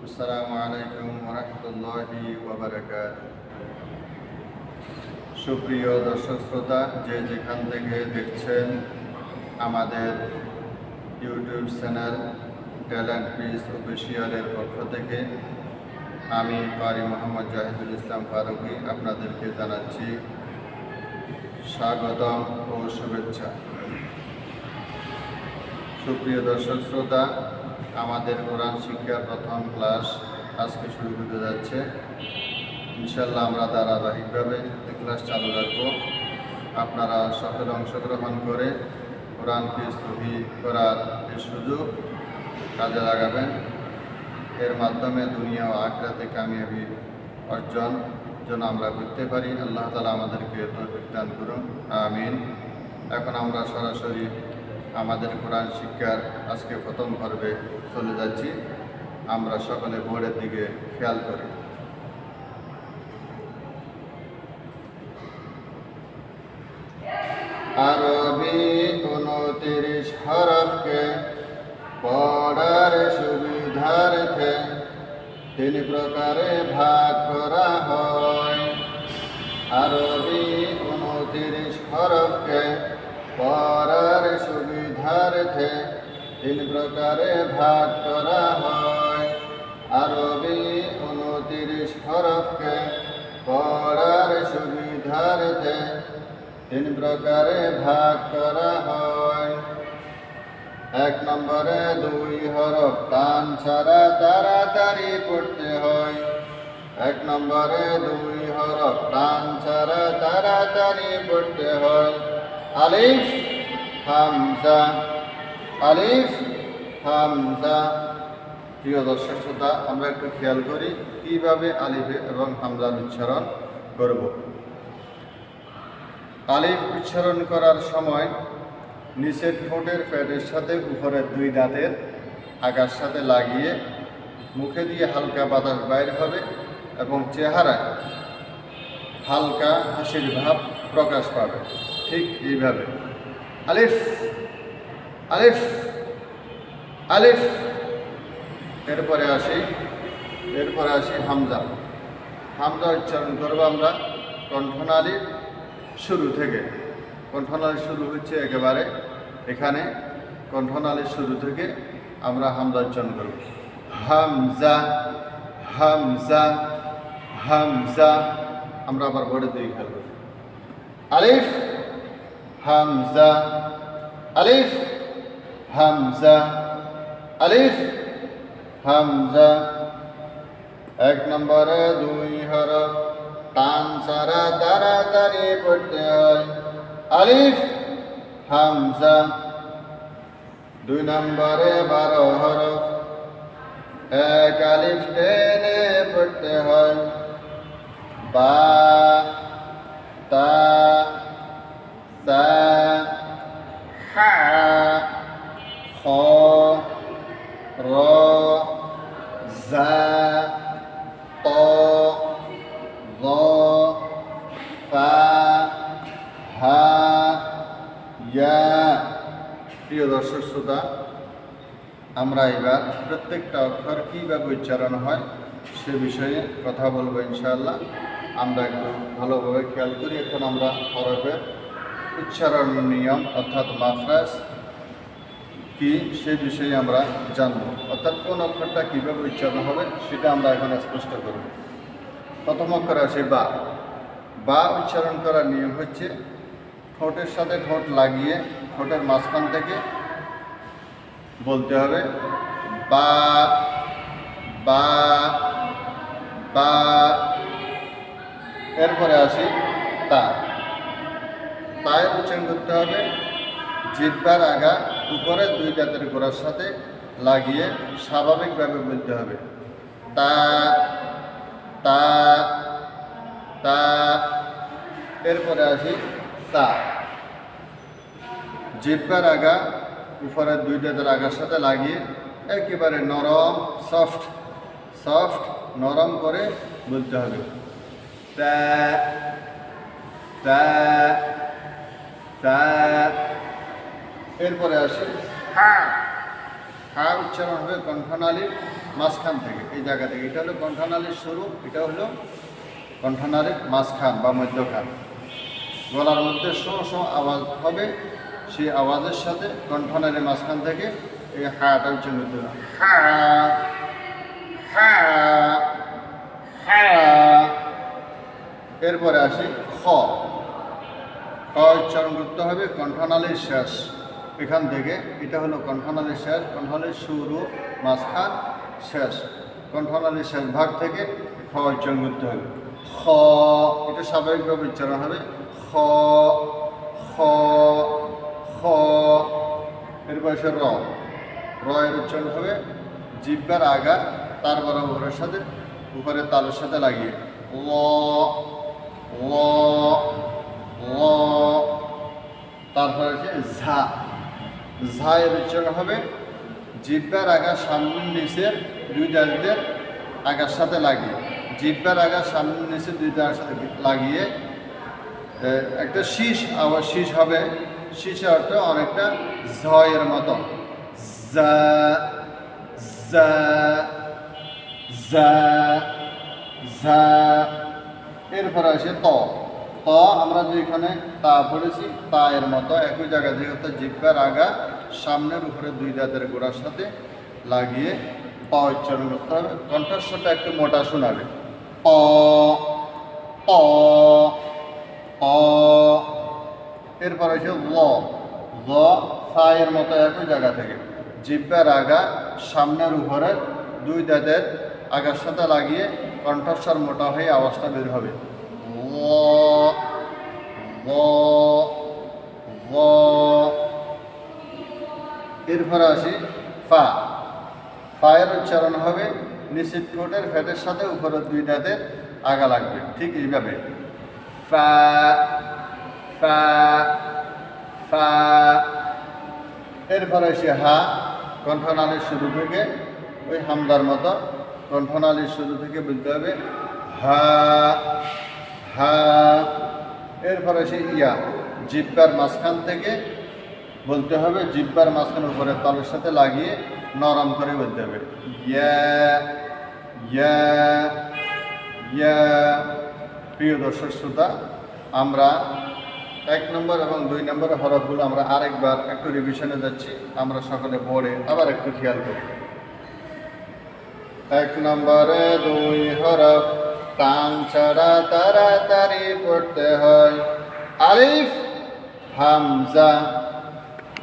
আসসালামু আলাইকুম ওয়া রাহমাতুল্লাহি ওয়া বারাকাতুহু। সুপ্রিয় দর্শক শ্রোতা, যে যেখান থেকে দেখছেন আমাদের ইউটিউব চ্যানেল ট্যালেন্ট পিস অফিসিয়ালের পক্ষ থেকে আমি কারি মোহাম্মদ জাহিদুল ইসলাম ফারুকী আপনাদেরকে জানাচ্ছি স্বাগতম ও শুভেচ্ছা। সুপ্রিয় দর্শক শ্রোতা, আমাদের কোরআন শিক্ষার প্রথম ক্লাস আজকে শুরু হতে যাচ্ছে। ইনশাল্লাহ আমরা ধারাবাহিকভাবে ক্লাস চালু রাখব। আপনারা সকলে অংশগ্রহণ করে কোরআনকে সহি করার এই সুযোগ কাজে লাগাবেন। এর মাধ্যমে দুনিয়া ও আখিরাতে কামিয়াবি অর্জন যেন আমরা করতে পারি। আল্লাহ তাআলা আমাদেরকে তৌফিক দান করুন, আমিন। এখন আমরা সরাসরি আমাদের কোরআন শিক্ষার আজকে প্রথম পর্বে চলে যাচ্ছি। আমরা সকলে বোর্ডের দিকে খেয়াল করি। আরবি 29 হরফকে পড়ার সুবিধার্থে 3 প্রকারে ভাগ করা হয়। আরবি 29 হরফকে পড়ার সুবিধার্থে 3 প্রকারে ভাগ করা হয়। আরবি 29 হরফকে পড়ার সুবিধার্থে 3 প্রকারে ভাগ করা হয়। 1 নম্বরে 2 হরফ টান ছাড়া তাড়াতাড়ি পড়তে হয়। 1 নম্বরে 2 হরফ টান ছাড়া তাড়াতাড়ি পড়তে হয়। আলিফ হামজা, আলিফ হামজা। প্রিয় দর্শক শ্রোতা, আমরা একটু খেয়াল করি কিভাবে আলিফ এবং হামজার উচ্চারণ করব। আলিফ উচ্চারণ করার সময় নিচের ঠোঁটের প্যাডের সাথে উপরের 2 দাঁতের আগার সাথে লাগিয়ে মুখে দিয়ে হালকা বাতাস বাইর হবে এবং চেহারায় হালকা হাসির ভাব প্রকাশ পাবে। ঠিক এইভাবে আলিফ আলিফ আলিফ। এরপরে আসি হামজা। হামজা উচ্চারণ করবো আমরা কণ্ঠনালীর শুরু থেকে। কণ্ঠনালী শুরু হচ্ছে একেবারে এখানে। কণ্ঠনালীর শুরু থেকে আমরা হামজা উচ্চারণ করব। হামজা হামজা হামজা। আমরা আবার বোর্ডের দিকে খেয়াল করি। আলিফ হামজা, আলিফ হামজা, আলিফ হামজা। 1 নম্বরে 2 হরফ টান ছাড়া তাড়াতাড়ি পড়তে হয়। আলিফ হামজা। 2 নম্বরে 12 হরফ 1 আলিফ টেনে পড়তে হয়। বা, তা, সা, হা, খ, র, জা, ত, য, ফা, হা, ইয়া। প্রিয় দর্শক শ্রোতা, আমরা এবার প্রত্যেকটা অক্ষর কীভাবে উচ্চারণ হয় সে বিষয়ে কথা বলবো ইনশাআল্লাহ। আমরা একটু ভালোভাবে খেয়াল করি। এখন আমরা হরফের উচ্চারণ নিয়ম অর্থাৎ মাখরাজ কি সে বিষয়ে আমরা জানব। অর্থাৎ কোন অক্ষরটা কীভাবে উচ্চারণ হবে সেটা আমরা এখন স্পষ্ট করব। প্রথম অক্ষর আসে বা। বা উচ্চারণ করার নিয়ম হচ্ছে ঠোঁটের সাথে ঠোঁট লাগিয়ে ঠোঁটের মাঝখান থেকে বলতে হবে বা, বা, বা। এরপরে আসি তা। তায়ের উচ্চারণ করতে হবে জিহ্বার আগা উপরের 2 দাঁতের গোড়ার সাথে লাগিয়ে স্বাভাবিকভাবে বলতে হবে তা, তা, তা। এরপরে আসি তা। জিহ্বার আগা উপরের 2 দাঁতের আগার সাথে লাগিয়ে একেবারে নরম সফট নরম করে বলতে হবে তা, তা, তা। এরপরে আসি হা। হা উচ্চারণ হবে কণ্ঠনালীর মাঝখান থেকে, এই জায়গা থেকে। এটা হলো কণ্ঠনালীর শুরু, এটা হলো কণ্ঠনালীর মাঝখান বা মধ্যখান। গলার মধ্যে শো শো আওয়াজ হবে, সেই আওয়াজের সাথে কণ্ঠনালীর মাঝখান থেকে এই হাটা উচ্চারণ করতে হবে। হা হা হা। এরপরে আসি খ। খ উচ্চারণ করতে হবে কণ্ঠনালীর শেষ, এখান থেকে। এটা হলো কণ্ঠনালীর শেষ, কণ্ঠনালীর শুরু, মাঝখান, শেষ। কণ্ঠনালীর শেষ ভাগ থেকে খ উচ্চারণ করতে হবে। খ, এটা স্বাভাবিকভাবে উচ্চারণ হবে। খ খ খ। এরপর আসে র। র এর উচ্চারণ হবে জিহ্বার আগা তার বরাবরের সাথে, উপরে তালের সাথে লাগিয়ে ল ল ল। তারপর আছে ঝা। ঝা এর উচ্চারণ হবে জিহ্বার আগা সামনের নিচের দুই দাঁতের আগার সাথে লাগিয়ে, জিহ্বার আগা সামনের নিচের দুই দাঁতের সাথে লাগিয়ে একটা শীষ, আবার শীষ হবে। শীষ অর্থ অনেকটা ঝ এর মতো। যা যা যা যা। এরপর আসে ত। ত আমরা যেখানে তা পড়েছি তা এর মতো একই জায়গা থেকে, অর্থাৎ জিহ্বার আগা সামনের উপরে দুই দাঁতের গোড়ার সাথে লাগিয়ে প উচ্চারণ করতে হবে। কণ্ঠস্বরটা একটু মোটা শোনাবে। প প প। এরপর আসে ল। ল ফা এর মতো একই জায়গা থেকে, জিহ্বার আগা সামনের উপরে দুই দাঁতের আগার সাথে লাগিয়ে কণ্ঠস্বর মোটা হয়ে আওয়াজটা বের হবে। ল ল ল। এরপরে আসি ফা। ফা এর উচ্চারণ হবে নিচের ঠোঁটের ফ্যাটের সাথে উপরের দুই দাঁতের আগা লাগবে, ঠিক এইভাবে। ফা ফা ফা। এরপরে আসি হা। কণ্ঠনালীর শুরু থেকে ওই হামদার মতো কণ্ঠনালীর শুরু থেকে বলতে হবে হা হা। এরপরে আসি ইয়া। জিহ্বার মাঝখান থেকে বলতে হবে, জিহ্বার মাঝখান উপরে তালের সাথে লাগিয়ে নরম করে বলতে হবে ইয়া ইয়া ইয়া। প্রিয় দর্শক শ্রোতা, আমরা 1 নম্বর এবং 2 নম্বরের হরফগুলো আমরা আরেকবার একটু রিভিশনে যাচ্ছি, আমরা সকলে পড়ে আবার একটু খেয়াল করি। 1 নম্বরে 2 হরফ টান ছাড়া তাড়াতাড়ি পড়তে হয়, আলিফ হামজা।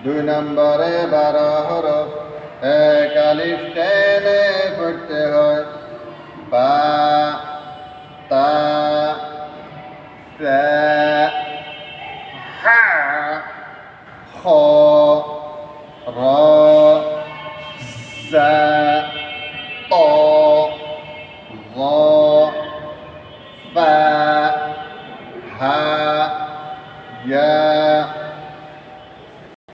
2 নম্বরে 12 হরফ 1 আলিফ টেনে পড়তে হয়, বা তা তা হা খ র জা